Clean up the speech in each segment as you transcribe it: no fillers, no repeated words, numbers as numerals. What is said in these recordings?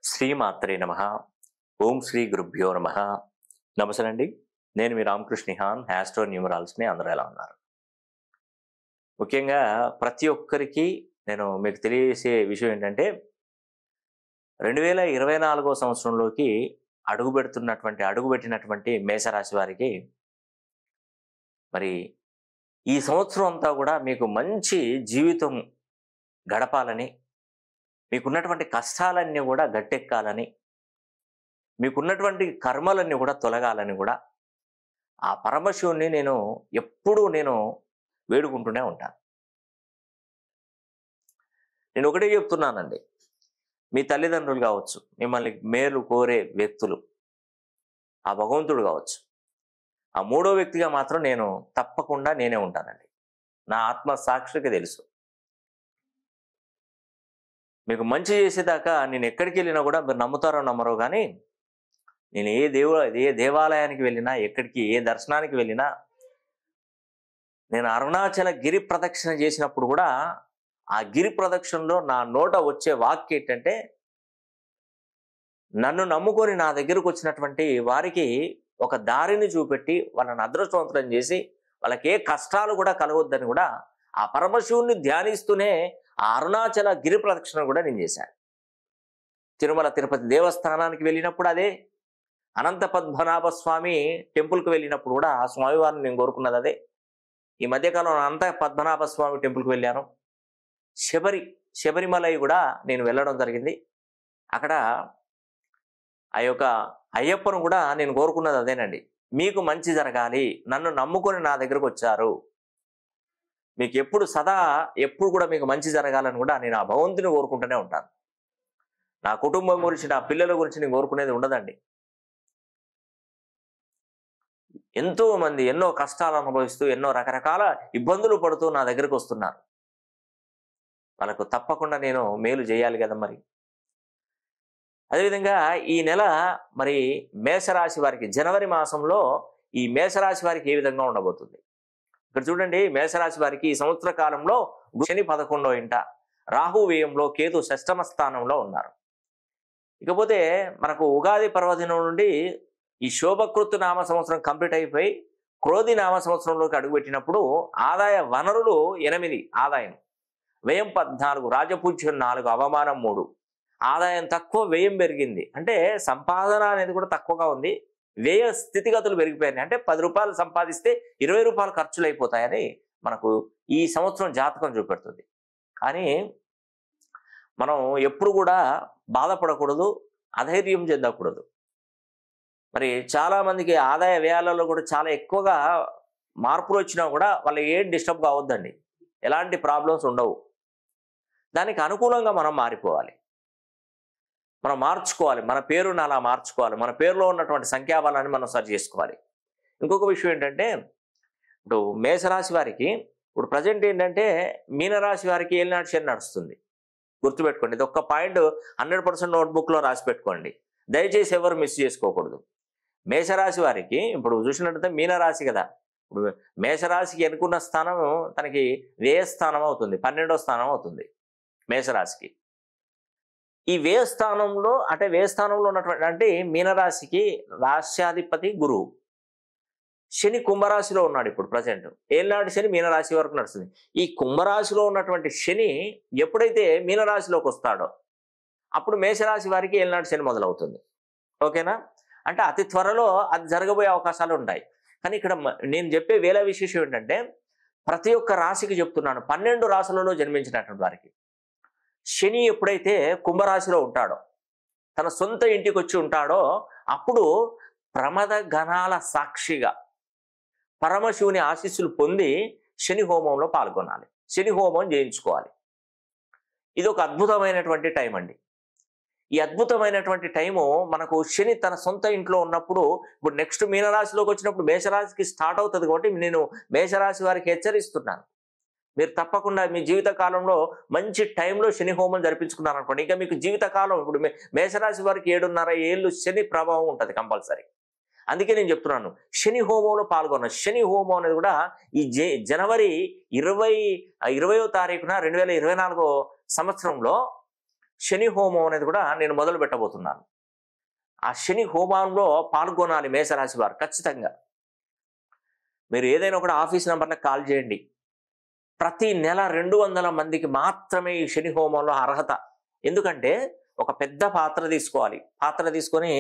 శ్రీమాత్రే నమః. ఓం శ్రీ గురుభ్యో నమః. నమస్తే అండి. నేను మీ రామకృష్ణ హాన్, హ్యాస్ట్రో న్యూమరాల్స్ని. అందరూ ఎలా ఉన్నారు? ముఖ్యంగా ప్రతి ఒక్కరికి నేను మీకు తెలియజేసే విషయం ఏంటంటే 2024 సంవత్సరంలోకి అడుగుపెట్టినటువంటి మేషరాశి వారికి మరి ఈ సంవత్సరం అంతా కూడా మీకు మంచి జీవితం గడపాలని, మీకున్నటువంటి కష్టాలన్నీ కూడా గట్టెక్కాలని, మీకున్నటువంటి కర్మలన్నీ కూడా తొలగాలని కూడా ఆ పరమశివుణ్ణి ఎప్పుడూ వేడుకుంటూనే ఉంటాను. నేను ఒకటే చెప్తున్నానండి, మీ తల్లిదండ్రులు కావచ్చు, మిమ్మల్ని మేలు కోరే వ్యక్తులు, ఆ భగవంతుడు కావచ్చు, ఆ మూడో వ్యక్తిగా మాత్రం తప్పకుండా నేనే ఉంటానండి. నా ఆత్మ సాక్షికి తెలుసు. మీకు మంచి చేసేదాకా నేను ఎక్కడికి వెళ్ళినా కూడా మీరు నమ్ముతారో నమ్మరో కానీ, నేను ఏ దేవాలయానికి వెళ్ళినా, ఏ దర్శనానికి వెళ్ళినా, నేను అరుణాచల గిరి ప్రదక్షిణ చేసినప్పుడు కూడా ఆ గిరి ప్రదక్షిణలో నా నోట వచ్చే వాక్యం ఏంటంటే, నన్ను నమ్ముకొని నా దగ్గరకు వచ్చినటువంటి వారికి ఒక దారిని చూపెట్టి వాళ్ళని అదృష్టవంతులను చేసి వాళ్ళకి ఏ కష్టాలు కూడా కలగొద్దని కూడా ఆ పరమశివుణ్ణి ధ్యానిస్తూనే ఆ అరుణాచల గిరి ప్రదక్షిణ కూడా నేను చేశాను. తిరుమల తిరుపతి దేవస్థానానికి వెళ్ళినప్పుడు అదే, అనంత పద్మనాభ స్వామి టెంపుల్కి వెళ్ళినప్పుడు కూడా ఆ స్వామివారిని నేను కోరుకున్నది అదే. ఈ మధ్యకాలంలో అనంత పద్మనాభ స్వామి టెంపుల్కి వెళ్ళాను. శబరిమలై కూడా నేను వెళ్ళడం జరిగింది. అక్కడ ఆ యొక్క అయ్యప్పను కూడా నేను కోరుకున్నది అదేనండి. మీకు మంచి జరగాలి, నన్ను నమ్ముకొని నా దగ్గరకు వచ్చారు, మీకు ఎప్పుడు కూడా మీకు మంచి జరగాలని కూడా నేను ఆ భగవంతుని కోరుకుంటూనే ఉంటాను. నా కుటుంబం గురించి, నా పిల్లల గురించి నేను కోరుకునేది ఉండదండి. ఎంతో మంది ఎన్నో కష్టాలు అనుభవిస్తూ, ఎన్నో రకరకాల ఇబ్బందులు పడుతూ నా దగ్గరకు వస్తున్నారు. వాళ్ళకు తప్పకుండా నేను మేలు చేయాలి కదా. మరి అదేవిధంగా ఈ నెల మరి మేషరాశి వారికి జనవరి మాసంలో ఈ మేషరాశి వారికి ఏ విధంగా ఉండబోతుంది ఇక్కడ చూడండి. మేషరాశి వారికి ఈ సంవత్సర కాలంలో శని 11వ ఇంట, రాహు వ్యయంలో, కేతు 6వ స్థానంలో ఉన్నారు. ఇకపోతే మనకు ఉగాది పర్వదినం నుండి ఈ శోభకృతు నామ సంవత్సరం కంప్లీట్ అయిపోయి క్రోధి నామ సంవత్సరంలోకి అడుగుపెట్టినప్పుడు ఆదాయ వనరులు 8, ఆదాయం, వ్యయం 14, రాజపూజ్యం 4, అవమానం 3. ఆదాయం తక్కువ, వ్యయం పెరిగింది. అంటే సంపాదన అనేది కూడా తక్కువగా ఉంది, వ్యయ స్థితిగతులు పెరిగిపోయినాయి. అంటే 10 రూపాయలు సంపాదిస్తే 20 రూపాయలు ఖర్చులు అయిపోతాయని మనకు ఈ సంవత్సరం జాతకం చూపెడుతుంది. కానీ మనం ఎప్పుడు కూడా బాధపడకూడదు, అధైర్యం చెందకూడదు. మరి చాలామందికి ఆదాయ వ్యయాలలో కూడా చాలా ఎక్కువగా మార్పులు వచ్చినా కూడా వాళ్ళు ఏం డిస్టర్బ్ కావద్దండి, ఎలాంటి ప్రాబ్లమ్స్ ఉండవు. దానికి అనుకూలంగా మనం మారిపోవాలి, మనం మార్చుకోవాలి, మన పేరుని అలా మార్చుకోవాలి, మన పేరులో ఉన్నటువంటి సంఖ్యాబలాన్ని మనం సరి చేసుకోవాలి. ఇంకొక విషయం ఏంటంటే, ఇప్పుడు మేషరాశి వారికి ఇప్పుడు ప్రజెంట్ ఏంటంటే మీనరాశి వారికి ఏలినాటి శని నడుస్తుంది. గుర్తుపెట్టుకోండి, ఇది ఒక్క పాయింట్ 100% నోట్బుక్లో రాసి పెట్టుకోండి, దయచేసి ఎవరు మిస్ చేసుకోకూడదు. మేషరాశి వారికి ఇప్పుడు చూసినట్టయితే మీనరాశి కదా, ఇప్పుడు మేషరాశికి ఎన్నుకున్న స్థానం తనకి వ్యయ స్థానం అవుతుంది, 12వ స్థానం అవుతుంది మేషరాశికి. ఈ వ్యయ స్థానంలో ఉన్నటువంటి అంటే మీనరాశికి రాశ్యాధిపతి గురువు. శని కుంభరాశిలో ఉన్నాడు ఇప్పుడు ప్రజెంట్. ఏళ్ళనాటి శని మీనరాశి వరకు నడుస్తుంది. ఈ కుంభరాశిలో ఉన్నటువంటి శని ఎప్పుడైతే మీనరాశిలోకి వస్తాడో అప్పుడు మేషరాశి వారికి ఏళ్ళనాటి శని మొదలవుతుంది. ఓకేనా? అంటే అతి త్వరలో అది జరగబోయే అవకాశాలు ఉంటాయి. కానీ ఇక్కడ నేను చెప్పే వేళ విశేషం ఏంటంటే, ప్రతి ఒక్క రాశికి చెప్తున్నాను, 12 రాశులలో జన్మించినటువంటి వారికి శని ఎప్పుడైతే కుంభరాశిలో ఉంటాడో, తన సొంత ఇంటికి వచ్చి ఉంటాడో, అప్పుడు ప్రమద గణాల సాక్షిగా పరమశివుని ఆశీస్సులు పొంది శని హోమంలో పాల్గొనాలి, శని హోమం చేయించుకోవాలి. ఇది ఒక అద్భుతమైనటువంటి టైం అండి. ఈ అద్భుతమైనటువంటి టైము మనకు శని తన సొంత ఇంట్లో ఉన్నప్పుడు, ఇప్పుడు నెక్స్ట్ మీనరాశిలోకి వచ్చినప్పుడు మేషరాశికి స్టార్ట్ అవుతుంది. కాబట్టి నేను మేషరాశి వారికి హెచ్చరిస్తున్నాను, మీరు తప్పకుండా మీ జీవిత కాలంలో మంచి టైంలో శని హోమం జరిపించుకున్నారనుకోండి, ఇంకా మీకు జీవితకాలం ఇప్పుడు మేషరాశి వారికి 7.5 ఏళ్ళు శని ప్రభావం ఉంటుంది కంపల్సరీ. అందుకే నేను చెప్తున్నాను, శని హోమంలో పాల్గొన్న. శని హోమం అనేది కూడా ఈ జనవరి 20వ తారీఖున 2024 సంవత్సరంలో శని హోమం అనేది కూడా నేను మొదలు పెట్టబోతున్నాను. ఆ శని హోమంలో పాల్గొనాలి మేషరాశి వారు ఖచ్చితంగా. మీరు ఏదైనా కూడా ఆఫీస్ నెంబర్లకు కాల్ చేయండి. ప్రతి నెల 200 మందికి మాత్రమే ఈ శని హోమంలో అర్హత. ఎందుకంటే ఒక పెద్ద పాత్ర తీసుకోవాలి. పాత్ర తీసుకొని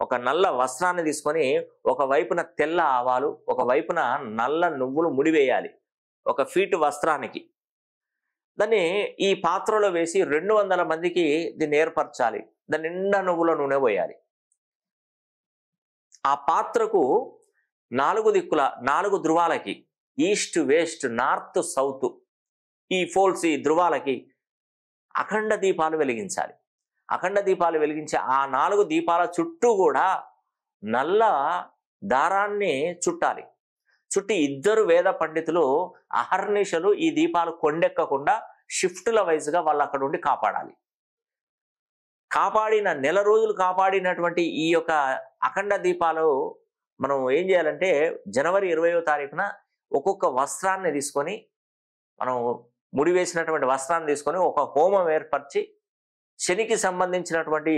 ఒక నల్ల వస్త్రాన్ని తీసుకొని ఒకవైపున తెల్ల ఆవాలు, ఒకవైపున నల్ల నువ్వులు ముడివేయాలి ఒక ఫీటు వస్త్రానికి. దాన్ని ఈ పాత్రలో వేసి 200 మందికి దీన్ని ఏర్పరచాలి. దాని నిండా నువ్వుల నూనె పోయాలి. ఆ పాత్రకు 4 దిక్కుల 4 ధృవాలకి, ఈస్ట్ వెస్ట్ నార్త్ సౌత్, ఈ ఫోల్స్ ఈ ధృవాలకి అఖండ దీపాలు వెలిగించాలి. అఖండ దీపాలు వెలిగించి ఆ 4 దీపాల చుట్టూ కూడా నల్ల దారాన్ని చుట్టాలి. చుట్టి 2 వేద పండితులు అహర్నిశలు ఈ దీపాలు కొండెక్కకుండా షిఫ్టుల వైజ్గా వాళ్ళు అక్కడ ఉండి కాపాడాలి. కాపాడిన నెల రోజులు కాపాడినటువంటి ఈ యొక్క అఖండ దీపాలు మనం ఏం చేయాలంటే జనవరి 20వ తారీఖున ఒక్కొక్క వస్త్రాన్ని తీసుకొని, మనం ముడివేసినటువంటి వస్త్రాన్ని తీసుకొని ఒక హోమం ఏర్పరిచి శనికి సంబంధించినటువంటి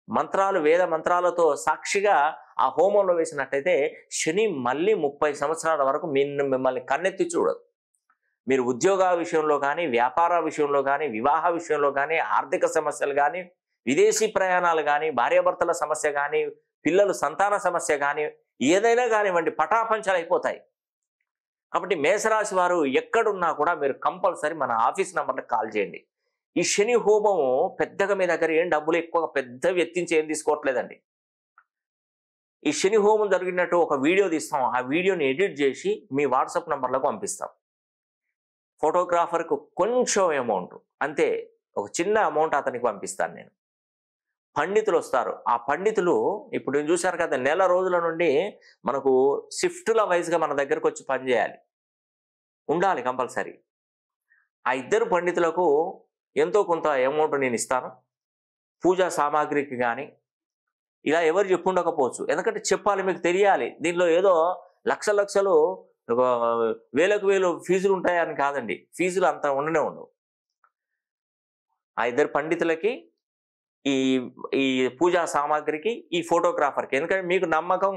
మంత్రాలు, వేద మంత్రాలతో సాక్షిగా ఆ హోమంలో వేసినట్టయితే శని మళ్ళీ 30 సంవత్సరాల వరకు మిమ్మల్ని కన్నెత్తి చూడదు. మీరు ఉద్యోగ విషయంలో కానీ, వ్యాపార విషయంలో కానీ, వివాహ విషయంలో కానీ, ఆర్థిక సమస్యలు కానీ, విదేశీ ప్రయాణాలు కానీ, భార్యాభర్తల సమస్య కానీ, పిల్లలు సంతాన సమస్య కానీ, ఏదైనా కానివ్వండి పటాపంచలు అయిపోతాయి. కాబట్టి మేషరాశి వారు ఎక్కడున్నా కూడా మీరు కంపల్సరీ మన ఆఫీస్ నెంబర్లకు కాల్ చేయండి. ఈ శని హోమము పెద్దగా మీ దగ్గర ఏం డబ్బులు ఎక్కువ పెద్దవి ఎత్తించి ఏం తీసుకోవట్లేదండి. ఈ శని హోమం జరిగినట్టు ఒక వీడియో తీస్తాం. ఆ వీడియోని ఎడిట్ చేసి మీ వాట్సాప్ నెంబర్లకు పంపిస్తాం. ఫోటోగ్రాఫర్కు కొంచెం అమౌంట్, అంతే, ఒక చిన్న అమౌంట్ అతనికి పంపిస్తాను నేను. పండితులు వస్తారు. ఆ పండితులు ఇప్పుడు నేను చూశారు కదా, నెల రోజుల నుండి మనకు షిఫ్టుల వైజ్గా మన దగ్గరకు వచ్చి పనిచేయాలి, ఉండాలి కంపల్సరీ. ఆ 2 పండితులకు ఎంతో కొంత అమౌంట్ నేను ఇస్తాను. పూజా సామాగ్రికి కానీ ఇలా ఎవరు చెప్పుండకపోవచ్చు, ఎందుకంటే చెప్పాలి, మీకు తెలియాలి. దీనిలో ఏదో లక్షలు వేలకు వేలు ఫీజులు ఉంటాయని కాదండి. ఫీజులు అంత ఉండనే ఉండవు. ఆ 2 పండితులకి, ఈ ఈ పూజా సామాగ్రికి, ఈ ఫోటోగ్రాఫర్కి, ఎందుకంటే మీకు నమ్మకం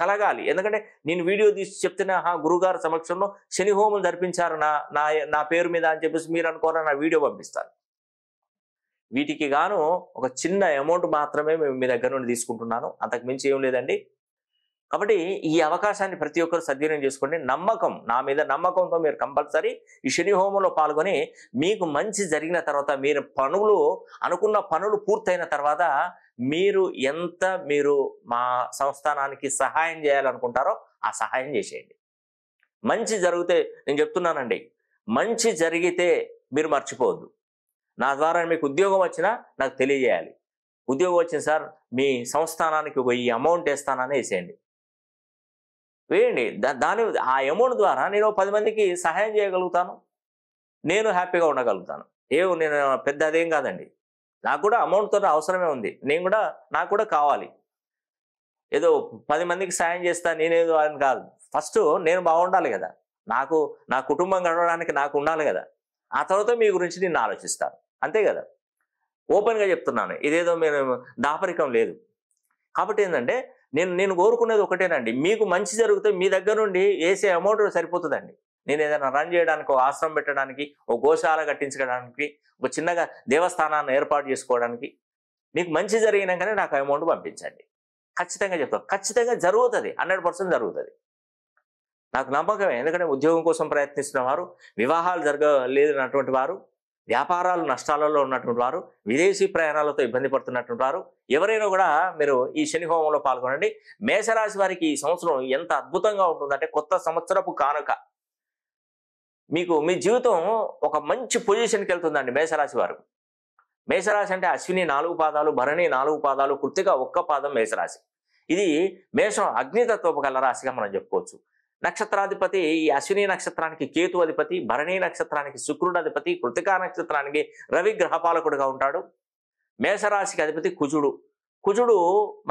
కలగాలి. ఎందుకంటే నేను వీడియో తీసి చెప్తున్నా, గురుగారు సమక్షంలో శని హోమం జరిపించారు నా పేరు మీద అని చెప్పేసి మీరు అనుకోరా, నా వీడియో పంపిస్తాను. వీటికి గాను ఒక చిన్న అమౌంట్ మాత్రమే మేము మీ దగ్గర నుండి తీసుకుంటున్నాను, అంతకు మించి ఏం లేదండి. కాబట్టి ఈ అవకాశాన్ని ప్రతి ఒక్కరు సద్వినియోగం చేసుకోండి. నమ్మకం, నా మీద నమ్మకంతో మీరు కంపల్సరీ ఈ శని హోమంలో పాల్గొని మీకు మంచి జరిగిన తర్వాత, మీరు అనుకున్న పనులు పూర్తయిన తర్వాత మీరు మా సంస్థానానికి సహాయం చేయాలనుకుంటారో ఆ సహాయం చేసేయండి. మంచి జరిగితే, నేను చెప్తున్నానండి, మంచి జరిగితే మీరు మర్చిపోవద్దు. నా ద్వారా మీకు ఉద్యోగం వచ్చినా నాకు తెలియజేయాలి. ఉద్యోగం వచ్చింది సార్, మీ సంస్థానానికి ఈ అమౌంట్ వేస్తానని వేసేయండి, వేయండి. ఆ అమౌంట్ ద్వారా నేను 10 మందికి సహాయం చేయగలుగుతాను, నేను హ్యాపీగా ఉండగలుగుతాను. నేను పెద్ద అదేం కాదండి. నాకు కూడా అమౌంట్తో అవసరమే ఉంది. నాకు కూడా కావాలి. ఏదో 10 మందికి సాయం చేస్తా నేనేదో అని కాదు. ఫస్ట్ నేను బాగుండాలి కదా, నా కుటుంబం గడవడానికి నాకు ఉండాలి కదా. ఆ తర్వాత మీ గురించి నేను ఆలోచిస్తాను, అంతే కదా. ఓపెన్గా చెప్తున్నాను, ఇదేదో మేము దాపరికం లేదు. కాబట్టి ఏంటంటే నేను కోరుకునేది ఒకటేనండి, మీకు మంచి జరిగితే మీ దగ్గర నుండి వేసే అమౌంట్ సరిపోతుందండి. నేను ఏదైనా రన్ చేయడానికి, ఒక ఆశ్రమం పెట్టడానికి, ఒక గోశాల కట్టించడానికి, ఒక చిన్నగా దేవస్థానాన్ని ఏర్పాటు చేసుకోవడానికి, మీకు మంచి జరిగినాకనే నాకు అమౌంట్ పంపించండి. ఖచ్చితంగా చెప్తాను, ఖచ్చితంగా జరుగుతుంది, 100% జరుగుతుంది. నాకు నమ్మకమే. ఎందుకంటే ఉద్యోగం కోసం ప్రయత్నిస్తున్న వారు, వివాహాలు జరగలేనటువంటి వారు, వ్యాపారాలు నష్టాలలో ఉన్నటువంటి వారు, విదేశీ ప్రయాణాలతో ఇబ్బంది పడుతున్నటువంటి వారు, ఎవరైనా కూడా మీరు ఈ శని హోమంలో పాల్గొనండి. మేషరాశి వారికి ఈ సంవత్సరం ఎంత అద్భుతంగా ఉంటుందంటే, కొత్త సంవత్సరపు కానుక. మీ జీవితం ఒక మంచి పొజిషన్కి వెళ్తుందండి మేషరాశి వారు. మేషరాశి అంటే అశ్విని 4 పాదాలు, భరణి 4 పాదాలు, కృత్తిక 1 పాదం మేషరాశి. ఇది మేషం అగ్నితత్వపు గల రాశిగా మనం చెప్పుకోవచ్చు. నక్షత్రాధిపతి ఈ అశ్విని నక్షత్రానికి కేతు అధిపతి, భరణి నక్షత్రానికి శుక్రుడు అధిపతి, కృతికా నక్షత్రానికి రవి గ్రహపాలకుడుగా ఉంటాడు. మేషరాశికి అధిపతి కుజుడు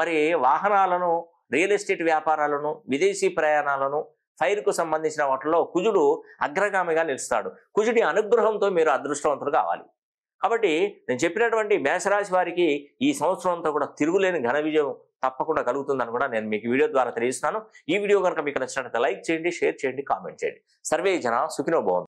మరి వాహనాలను, రియల్ ఎస్టేట్ వ్యాపారాలను, విదేశీ ప్రయాణాలను, ఫైర్కు సంబంధించిన వాటిలో కుజుడు అగ్రగామిగా నిలుస్తాడు. కుజుడి అనుగ్రహంతో మీరు అదృష్టవంతులు కావాలి. కాబట్టి నేను చెప్పినటువంటి మేషరాశి వారికి ఈ సంవత్సరం అంతా కూడా తిరుగులేని ఘన విజయం తప్పకుండా కలుగుతుందని కూడా నేను మీకు వీడియో ద్వారా తెలియజేస్తున్నాను. ఈ వీడియో కనుక మీకు నచ్చినట్లయితే లైక్ చేయండి, షేర్ చేయండి, కామెంట్ చేయండి. సర్వే జన సుఖినో భవంతు.